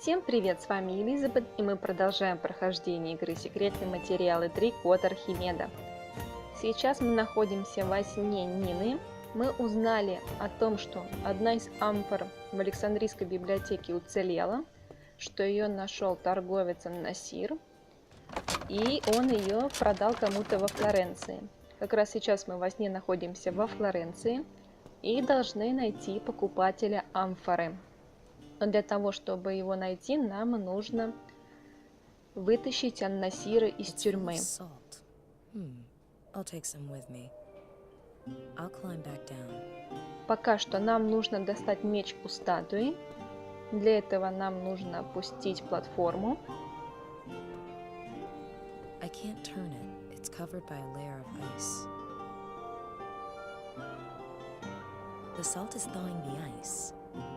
Всем привет, с вами Елизабет, и мы продолжаем прохождение игры «Секретные материалы 3. Код Архимеда». Сейчас мы находимся во сне Нины. Мы узнали о том, что одна из амфор в Александрийской библиотеке уцелела, что ее нашел торговец Насир, и он ее продал кому-то во Флоренции. Как раз сейчас мы во сне находимся во Флоренции и должны найти покупателя амфоры. Но для того, чтобы его найти, нам нужно вытащить Ан-Насира из тюрьмы. Пока что нам нужно достать меч у статуи. Для этого нам нужно опустить платформу.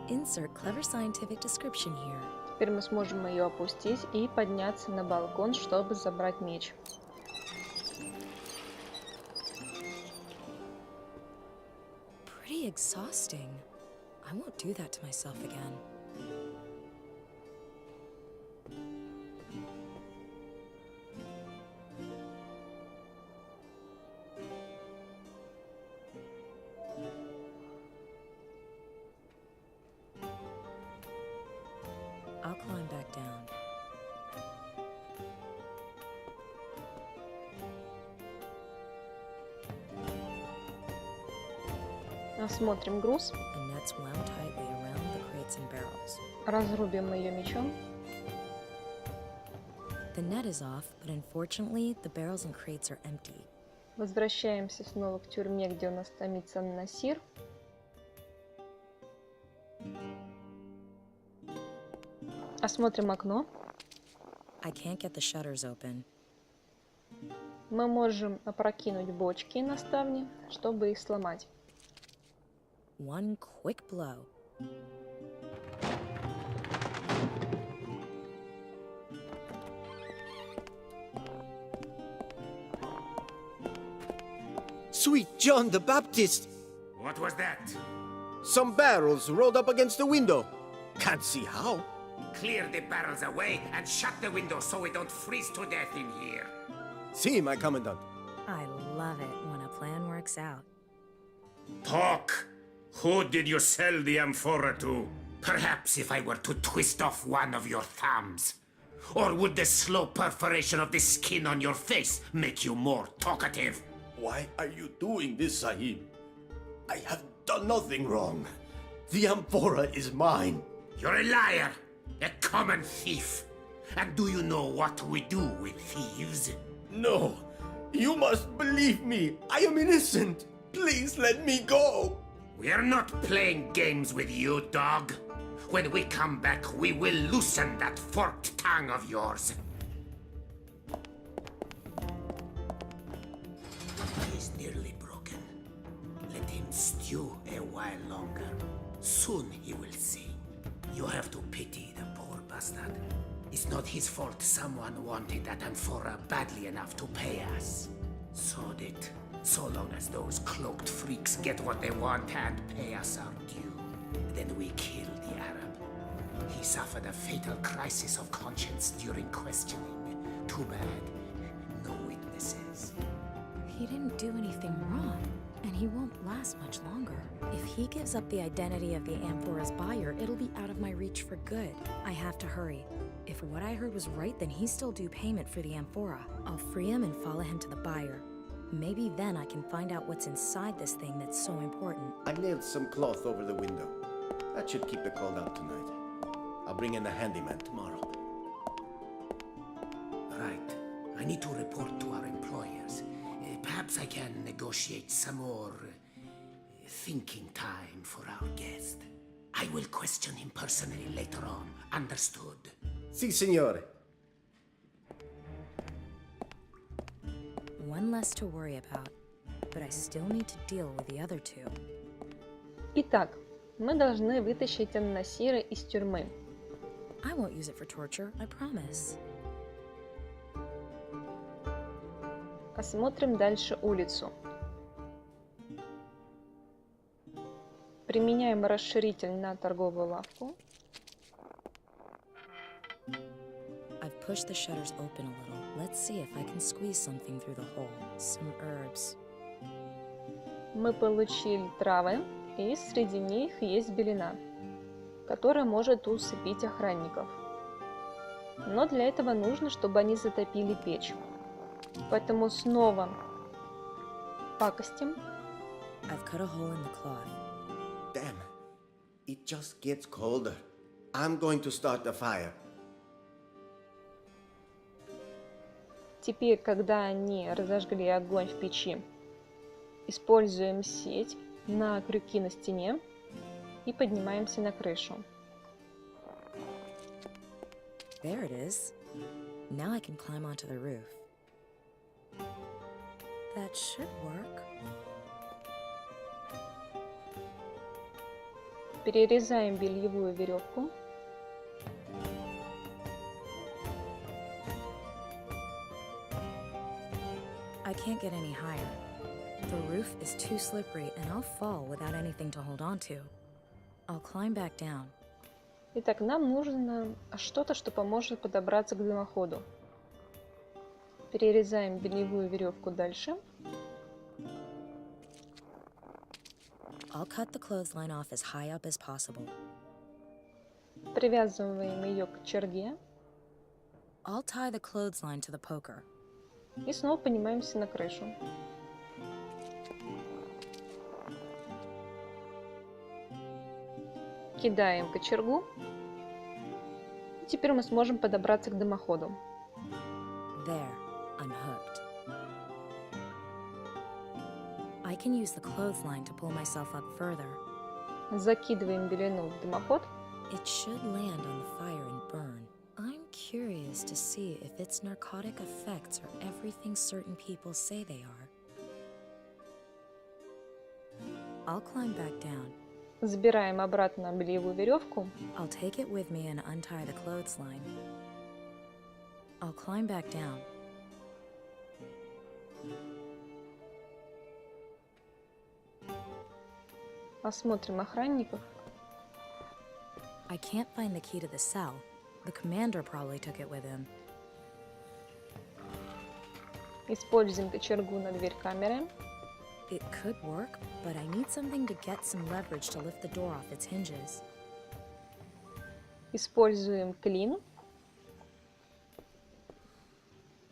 Insert clever scientific description here. Теперь мы сможем ее опустить и подняться на балкон, чтобы забрать меч. Pretty exhausting. I won't do that to myself again. I'll climb back down. Осмотрим груз. The nets wound tightly around the crates and barrels. Разрубим ее мечом. The net is off, but unfortunately, the barrels and crates are empty. Возвращаемся снова к тюрьме, где у нас томится Насир. Осмотрим окно. I can't get the shutters open. Мы можем опрокинуть бочки на ставни, чтобы их сломать. One quick blow. Sweet John the Baptist! What was that? Some barrels rolled up against the window. Can't see how. Clear the barrels away and shut the window so we don't freeze to death in here. See, my commandant. I love it when a plan works out. Talk! Who did you sell the amphora to? Perhaps if I were to twist off one of your thumbs. Or would the slow perforation of the skin on your face make you more talkative? Why are you doing this, Sahib? I have done nothing wrong. The amphora is mine. You're a liar! A common thief! And do you know what we do with thieves? No, you must believe me. I am innocent. Please let me go. We're not playing games with you, dog. When we come back, we will loosen that forked tongue of yours. He's nearly broken. Let him stew a while longer. Soon he will see. You have to pity the poor bastard. It's not his fault someone wanted that amphora badly enough to pay us. Sod it. So long as those cloaked freaks get what they want and pay us our due, then we kill the Arab. He suffered a fatal crisis of conscience during questioning. Too bad. No witnesses. He didn't do anything wrong, and he won't last much longer. If he gives up the identity of the amphora's buyer, it'll be out of my reach for good. I have to hurry. If what I heard was right, then he's still due payment for the amphora. I'll free him and follow him to the buyer. Maybe then I can find out what's inside this thing that's so important. I nailed some cloth over the window. That should keep the cold out tonight. I'll bring in a handyman tomorrow. Right. I need to report to our employers. Perhaps I can negotiate some more thinking time for our guest. I will question him personally later on. Understood? Si, signore. One less to worry about, but I still need to deal with the other two. Итак, мы должны вытащить Ан-Насира из тюрьмы. I won't use it for torture, I promise. Осмотрим дальше улицу. Применяем расширитель на торговую лавку. push the shutters open a little. Let's see if I can squeeze something through the hole. Some herbs. Мы получили травы, и среди них есть белина, которая может усыпить охранников. Но для этого нужно, чтобы они затопили печь. Поэтому снова пакостим. I've cut a hole in the cloth. Damn, it just gets colder. I'm going to start the fire. Теперь, когда они разожгли огонь в печи, используем сеть на крюки на стене и поднимаемся на крышу. There it is. Now I can climb onto the roof. That should work. Перерезаем бельевую веревку. I can't get any higher. The roof is too slippery and I'll fall without anything to hold on to. I'll climb back down. Итак, нам нужно что-то, что поможет подобраться к дымоходу. Перерезаем бельевую веревку дальше. I'll cut the clothesline off as high up as possible. Привязываем ее к черге. I'll tie the clothesline to the poker. И снова поднимаемся на крышу. Кидаем кочергу. И теперь мы сможем подобраться к дымоходу. There, I'm hooked. I can use the clothesline to pull myself up further. Закидываем белину в дымоход. It should land on the fire and burn. I'm curious to see if its narcotic effects are everything certain people say they are. I'll climb back down. Забираем обратно бельевую веревку. I'll take it with me and untie the clothesline. I'll climb back down. Осмотрим охранников. I can't find the key to the cell. The commander probably took it with him. Используем кочергу на дверь камеры. It could work, but I need something to get some leverage to lift the door off its hinges. Используем клин.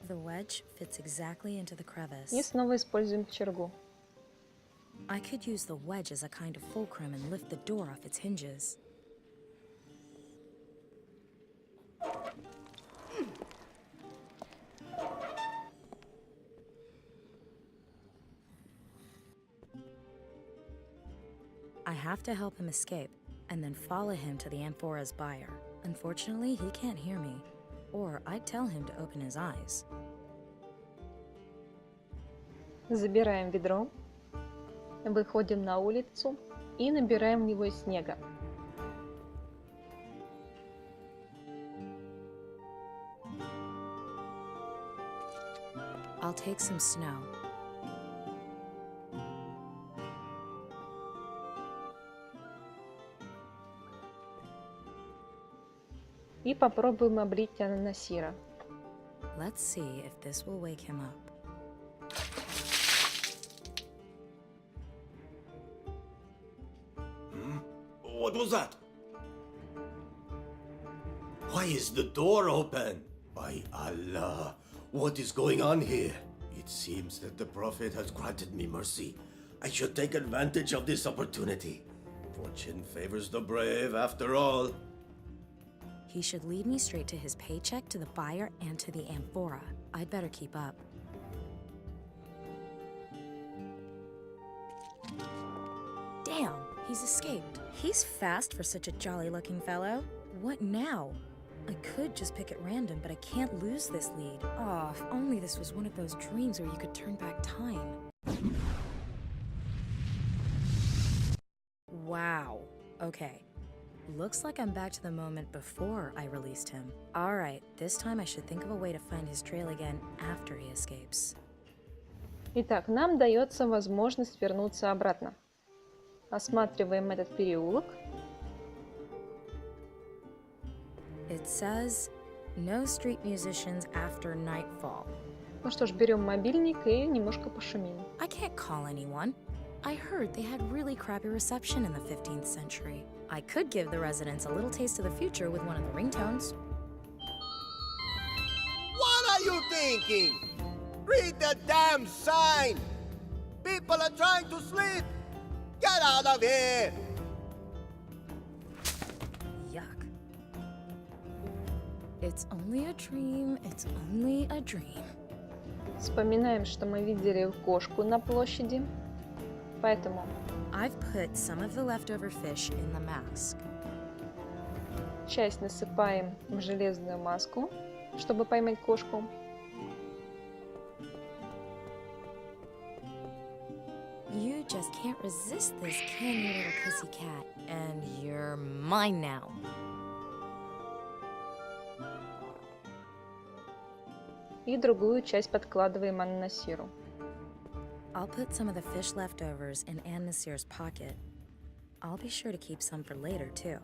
The wedge fits exactly into the crevice. И снова используем кочергу. I could use the wedge as a kind of fulcrum and lift the door off its hinges. I have to help him escape, and then follow him to the amphora's buyer. Unfortunately, he can't hear me, or I'd tell him to open his eyes. Забираем ведро. Выходим на улицу и набираем в него снега. I'll take some snow. И попробуем облить Насира. Let's see if this will wake him up. What was that? Why is the door open? By Allah, what is going on here? It seems that the Prophet has granted me mercy. I should take advantage of this opportunity. Fortune favors the brave after all. He should lead me straight to his paycheck, to the buyer, and to the amphora. I'd better keep up. Damn, he's escaped. He's fast for such a jolly-looking fellow. What now? I could just pick at random, but I can't lose this lead. Oh, if only this was one of those dreams where you could turn back time. Wow. Okay. Looks like I'm back to the moment before I released him. Alright, this time I should think of a way to find his trail again after he escapes. Итак, нам дается возможность вернуться обратно. Осматриваем этот переулок. It says No street musicians after nightfall. Ну что ж, берем мобильник и немножко пошумим. I can't call anyone. I heard they had really crappy reception in the 15th century. I could give the residents a little taste of the future with one of the ringtones. What are you thinking? Read the damn sign! People are trying to sleep! Get out of here! Yuck. It's only a dream, it's only a dream. Вспоминаем, что мы видели кошку на площади. Поэтому I've put some of the leftover fish in the mask. часть насыпаем в железную маску, чтобы поймать кошку. You just can't resist this, can you, little pussycat? And you're mine now. И другую часть подкладываем Ан-Насиру. I'll put some of the fish leftovers in Anne Nasir's pocket. I'll be sure to keep some for later, too.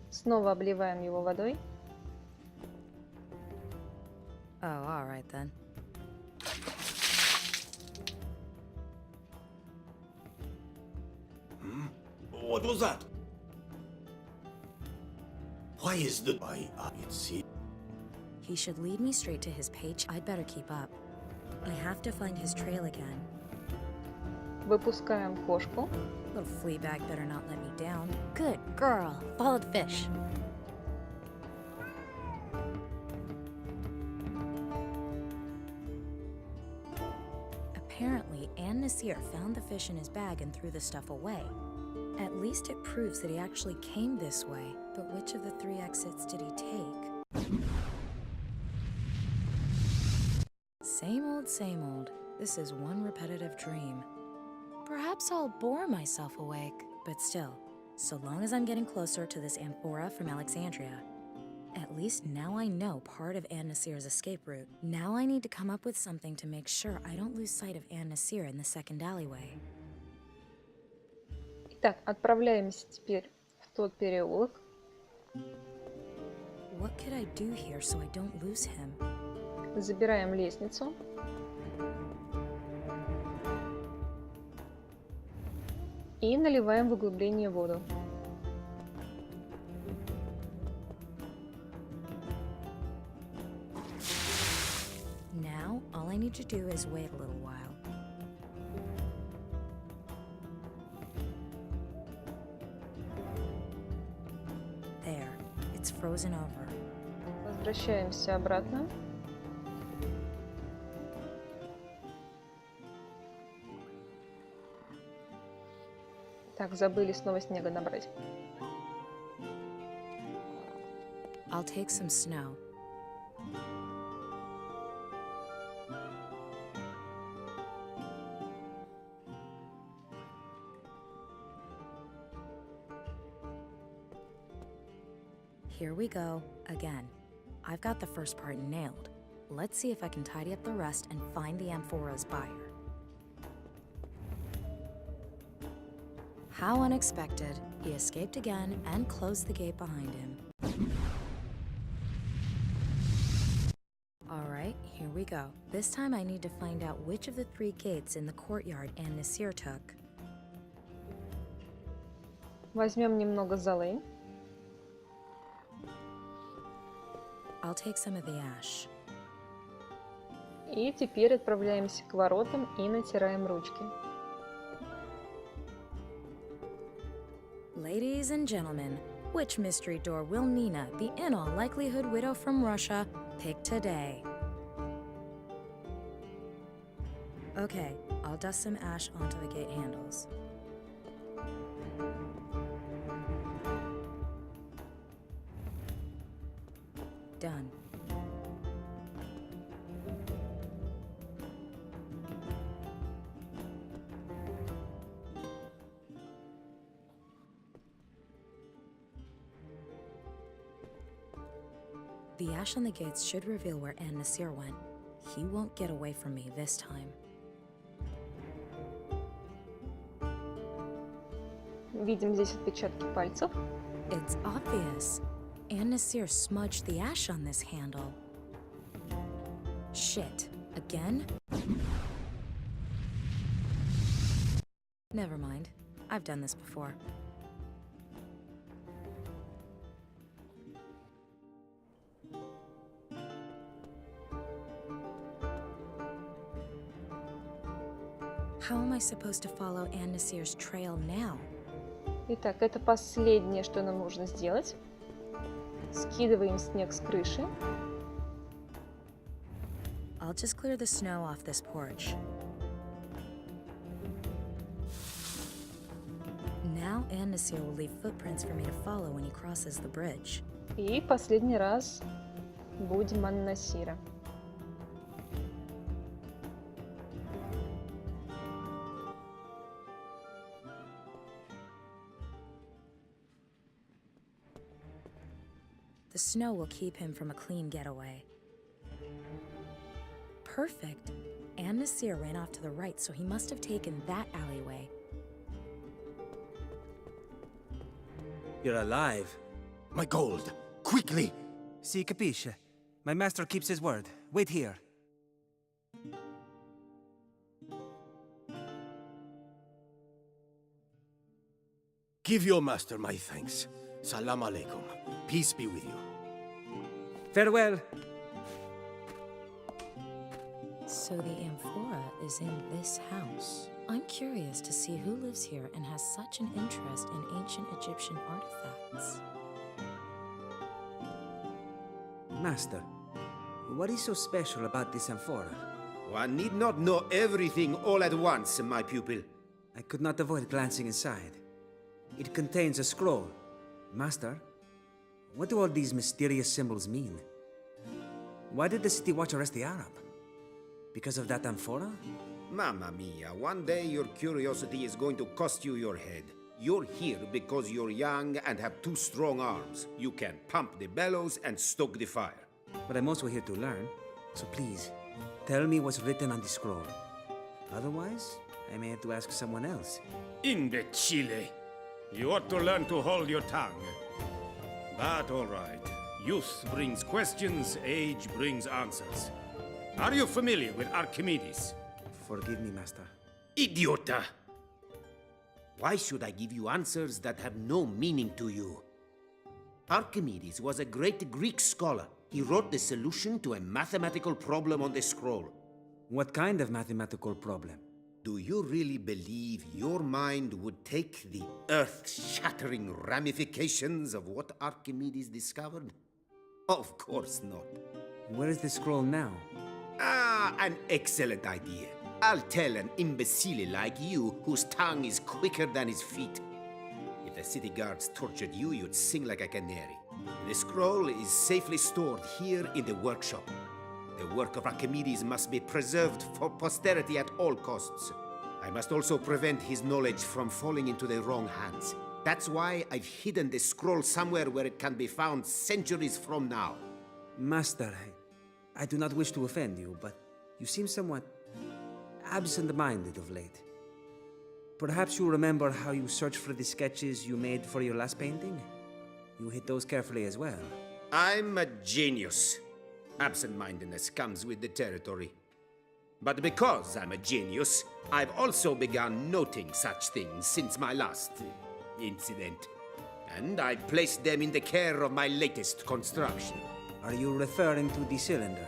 Снова обливаем его водой. Oh, all right then. What was that? Why is the... it seems... He should lead me straight to his page. I'd better keep up. I have to find his trail again. Выпускаем кошку. Little flea bag better not let me down. Good girl. Follow the fish. Apparently, Anne Nasir found the fish in his bag and threw the stuff away. At least it proves that he actually came this way. But which of the 3 exits did he take? Same old, same old. This is one repetitive dream. Perhaps I'll bore myself awake. But still, so long as I'm getting closer to this amphora from Alexandria, at least now I know part of Anne Nasir's escape route. Now I need to come up with something to make sure I don't lose sight of Anne Nasir in the second alleyway. Итак, отправляемся теперь в тот переулок. What could I do here so I don't lose him? Забираем лестницу. И наливаем в углубление воду. Now, all I need to do is wait a little while. There, it's frozen over. Возвращаемся обратно. Так, забыли снова снега набрать. I'll take some snow. Here we go, again. I've got the first part nailed. Let's see if I can tidy up the rest and find the amphora's buyer. How unexpected. He escaped again and closed the gate behind him. Alright, here we go. This time I need to find out which of the 3 gates in the courtyard Anne Nasir took. Возьмем немного золы. I'll take some of the ash. И теперь отправляемся к воротам и натираем ручки. Ladies and gentlemen, which mystery door will Nina, the in all likelihood widow from Russia, pick today? Okay, I'll dust some ash onto the gate handles. Done. The ash on the gates should reveal where Anne Nasir went. He won't get away from me this time. Видим здесь отпечатки пальцев. It's obvious. And Nasir smudged the ash on this handle. Shit. Again? Never mind. I've done this before. How am I supposed to follow Ann Nasir's trail now? Итак, это последнее, что нам нужно сделать. Скидываем снег с крыши. I'll just clear the snow off this porch. Now Ann Nasir will leave footprints for me to follow when he crosses the bridge. И последний раз будем Ан-Насира. The snow will keep him from a clean getaway. Perfect. Ann Nasir ran off to the right, so he must have taken that alleyway. You're alive. My gold! Quickly! Si capisce. My master keeps his word. Wait here. Give your master my thanks. Salam alaikum. Peace be with you. Farewell. So the amphora is in this house. I'm curious to see who lives here and has such an interest in ancient Egyptian artifacts. Master, what is so special about this amphora? One need not know everything all at once, my pupil. I could not avoid glancing inside. It contains a scroll. Master, what do all these mysterious symbols mean? Why did the city watch arrest the Arab? Because of that amphora? Mamma mia, one day your curiosity is going to cost you your head. You're here because you're young and have two strong arms. You can pump the bellows and stoke the fire. But I'm also here to learn. So please, tell me what's written on the scroll. Otherwise, I may have to ask someone else. Imbecile! You ought to learn to hold your tongue. But all right. Youth brings questions, age brings answers. Are you familiar with Archimedes? Forgive me, Master. Idiota! Why should I give you answers that have no meaning to you? Archimedes was a great Greek scholar. He wrote the solution to a mathematical problem on the scroll. What kind of mathematical problem? Do you really believe your mind would take the earth-shattering ramifications of what Archimedes discovered? Of course not. Where is the scroll now? Ah, an excellent idea. I'll tell an imbecile like you whose tongue is quicker than his feet. If the city guards tortured you, you'd sing like a canary. The scroll is safely stored here in the workshop. The work of Archimedes must be preserved for posterity at all costs. I must also prevent his knowledge from falling into the wrong hands. That's why I've hidden the scroll somewhere where it can be found centuries from now. Master, I do not wish to offend you, but you seem somewhat absent-minded of late. Perhaps you remember how you searched for the sketches you made for your last painting? You hid those carefully as well. I'm a genius. Absent-mindedness comes with the territory. But because I'm a genius, I've also begun noting such things since my last incident. And I placed them in the care of my latest construction. Are you referring to the cylinder?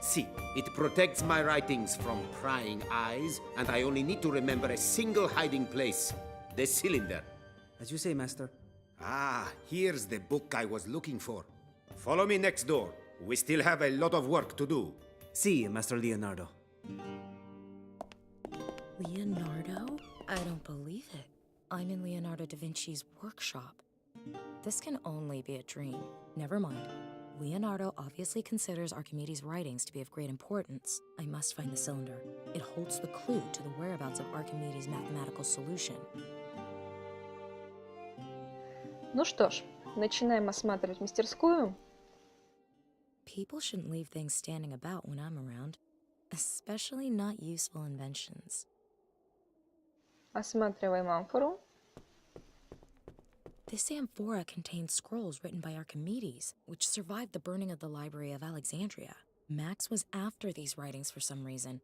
See, it protects my writings from prying eyes, and I only need to remember a single hiding place, the cylinder. As you say, Master. Ah, here's the book I was looking for. Follow me next door. We still have a lot of work to do. See, Master Leonardo. Leonardo? I don't believe it. I'm in Leonardo da Vinci's workshop. This can only be a dream. Never mind. Leonardo obviously considers Archimedes' writings to be of great importance. I must find the cylinder. It holds the clue to the whereabouts of Archimedes' mathematical solution. Ну что ж, начинаем осматривать мастерскую. People shouldn't leave things standing about when I'm around, especially not useful inventions. Осматриваем амфору. This amphora contains scrolls written by Archimedes, which survived the burning of the Library of Alexandria. Max was after these writings for some reason.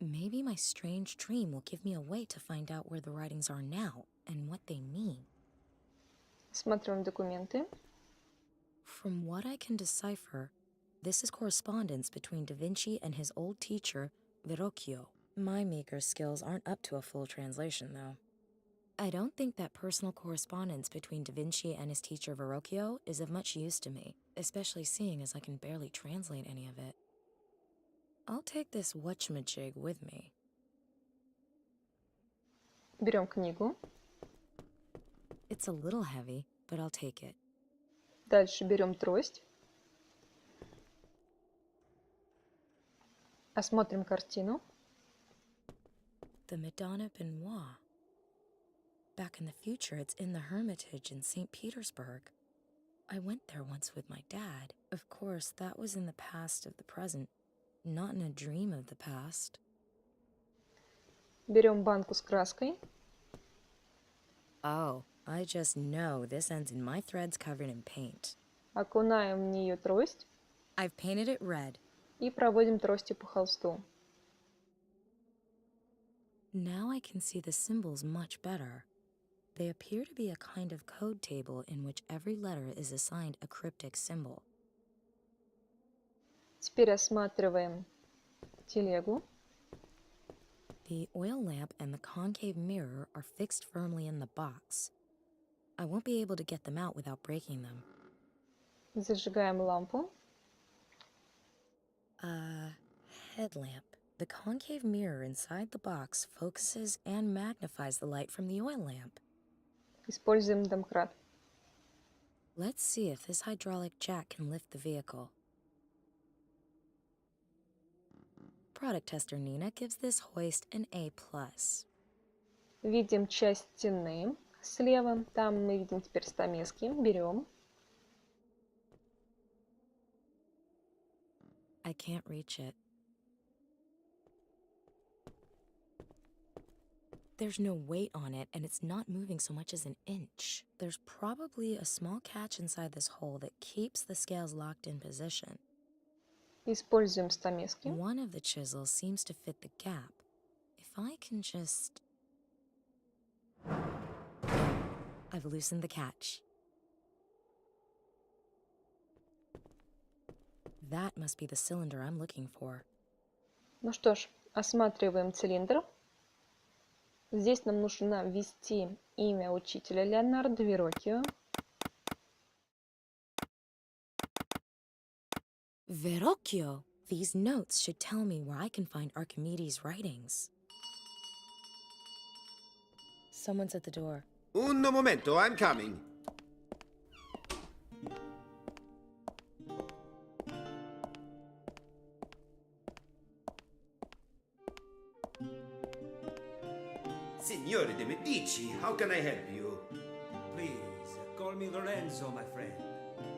Maybe my strange dream will give me a way to find out where the writings are now and what they mean. Смотрим документы. From what I can decipher, this is correspondence between Da Vinci and his old teacher, Verrocchio. My meager skills aren't up to a full translation, though. I don't think that personal correspondence between Da Vinci and his teacher Verrocchio is of much use to me, especially seeing as I can barely translate any of it. I'll take this whatchamajig with me. Берем книгу. It's a little heavy, but I'll take it. Дальше берем трость. Осмотрим картину. The Madonna Benoit. Back in the future, it's in the Hermitage in St. Petersburg. I went there once with my dad. Of course, that was in the past of the present, not in a dream of the past. Берем банку с краской. Oh, I just know this ends in my threads covered in paint. Окунаем в нее трость I've painted it red. и проводим тростью по холсту. Now I can see the symbols much better. They appear to be a kind of code table in which every letter is assigned a cryptic symbol. Теперь осматриваем телегу. The oil lamp and the concave mirror are fixed firmly in the box. I won't be able to get them out without breaking them. Зажигаем лампу. Headlamp. The concave mirror inside the box focuses and magnifies the light from the oil lamp. Используем домкрат. Let's see if this hydraulic jack can lift the vehicle. Product tester Nina gives this hoist an A+. Видим часть стены слева. Там мы видим теперь стамески. Берем. I can't reach it. There's no weight on it, and it's not moving so much as an inch. There's probably a small catch inside this hole that keeps the scales locked in position. Используем стамески. One of the chisels seems to fit the gap. If I can just... I've loosened the catch. That must be the cylinder I'm looking for. Ну что ж, осматриваем цилиндр. Здесь нам нужно ввести имя учителя Леонардо Верроккио. Verrocchio! These notes should tell me where I can find Archimedes' writings. Someone's at the door. Un momento, I'm coming. Signore de Medici, how can I help you? Please, call me Lorenzo, my friend.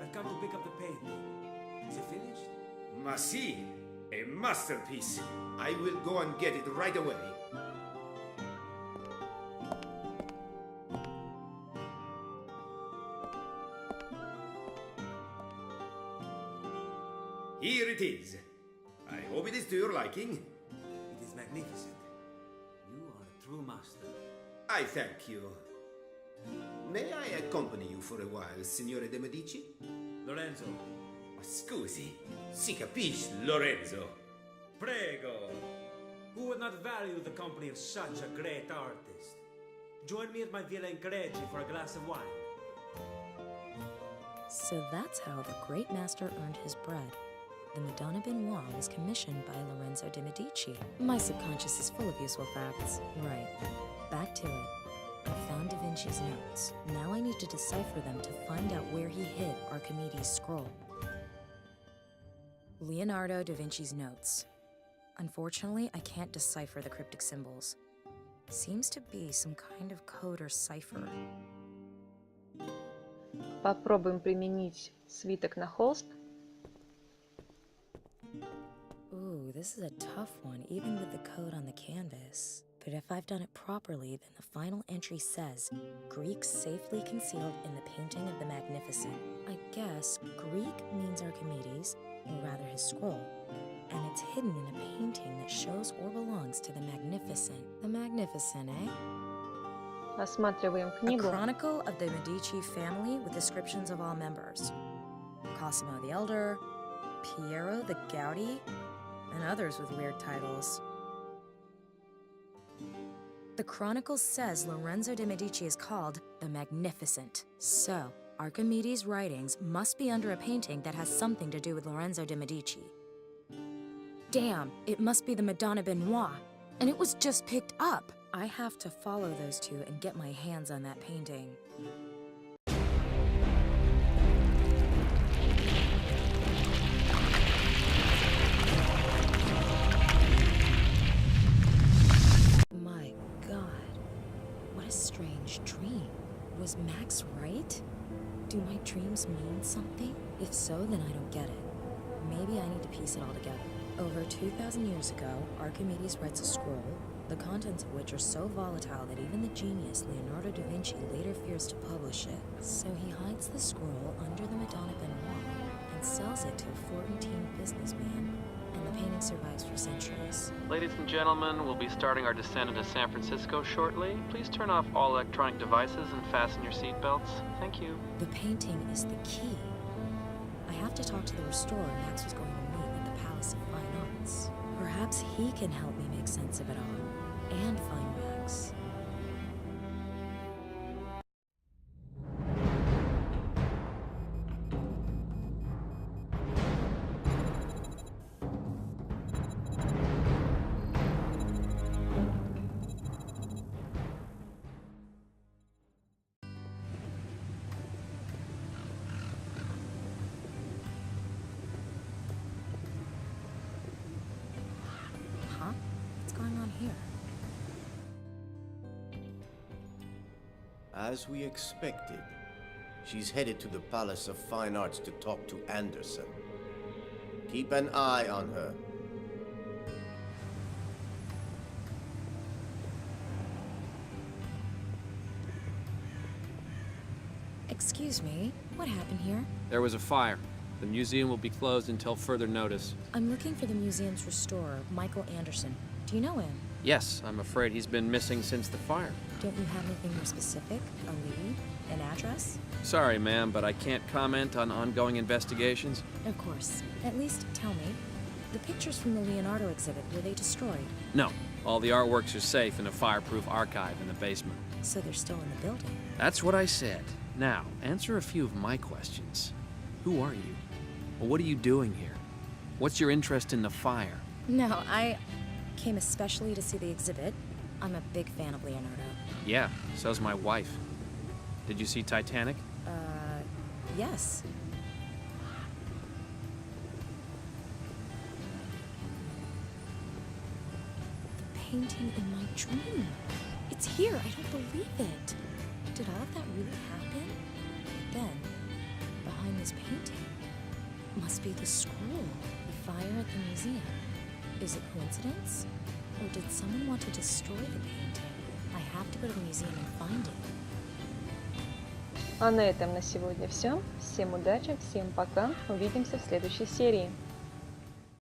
I've come to pick up the painting. Is it finished? Ma sì, a masterpiece. I will go and get it right away. Here it is. I hope it is to your liking. It is magnificent. You are a true master. I thank you. May I accompany you for a while, Signore de Medici? Lorenzo, Scusi, si capisce, Lorenzo. prego! Who would not value the company of such a great artist? Join me at my Villa in Greci for a glass of wine. So that's how the great master earned his bread. The Madonna Benoit was commissioned by Lorenzo de Medici. My subconscious is full of useful facts. Right. Back to it. I found Da Vinci's notes. Now I need to decipher them to find out where he hid Archimedes' scroll. Leonardo da Vinci's notes. Unfortunately, I can't decipher the cryptic symbols. Seems to be some kind of code or cipher. Попробуем применить свиток на холст. Ooh, this is a tough one, even with the code on the canvas. but if I've done it properly, then the final entry says, Greek safely concealed in the painting of the Magnificent. I guess Greek means Archimedes, or rather his scroll, and it's hidden in a painting that shows or belongs to the Magnificent. The Magnificent, eh? Осматриваем A книгу. chronicle of the Medici family with descriptions of all members. Cosimo the Elder, Piero the Gouty, and others with weird titles. The chronicle says Lorenzo de' Medici is called the Magnificent. So, Archimedes' writings must be under a painting that has something to do with Lorenzo de' Medici. Damn, it must be the Madonna Benoit. And it was just picked up. I have to follow those two and get my hands on that painting. My God, what a strange dream. Was Max right? Do my dreams mean something? If so, then I don't get it. Maybe I need to piece it all together. Over 2,000 years ago, Archimedes writes a scroll, the contents of which are so volatile that even the genius Leonardo da Vinci later fears to publish it. So he hides the scroll under the Madonna Benoit and sells it to a Florentine businessman, and the painting survives for centuries. Ladies and gentlemen, we'll be starting our descent into San Francisco shortly. Please turn off all electronic devices and fasten your seatbelts. Thank you. The painting is the key. I have to talk to the restorer Max was going to meet at the Palace of Fine Arts. Perhaps he can help me make sense of it all, and find Max. Huh? What's going on here? As we expected, she's headed to the Palace of Fine Arts to talk to Anderson. Keep an eye on her. Excuse me, what happened here? There was a fire. The museum will be closed until further notice. I'm looking for the museum's restorer, Michael Anderson. Do you know him? Yes, I'm afraid he's been missing since the fire. Don't you have anything more specific? A lead? An address? Sorry, ma'am, but I can't comment on ongoing investigations. Of course. At least tell me. The pictures from the Leonardo exhibit, were they destroyed? No, all the artworks are safe in a fireproof archive in the basement. So they're still in the building. That's what I said. Now, answer a few of my questions. Who are you? What are you doing here? What's your interest in the fire? No, I came especially to see the exhibit. I'm a big fan of Leonardo. Yeah, so's my wife. Did you see Titanic? Yes. The painting in my dream. It's here, I don't believe it. Did all of that really happen? Then, behind this painting, must be the scroll, the fire at the museum. Is it coincidence? Or did someone want to destroy the painting? I have to go to the museum and find it. А на этом на сегодня все. Всем удачи, всем пока. Увидимся в следующей серии.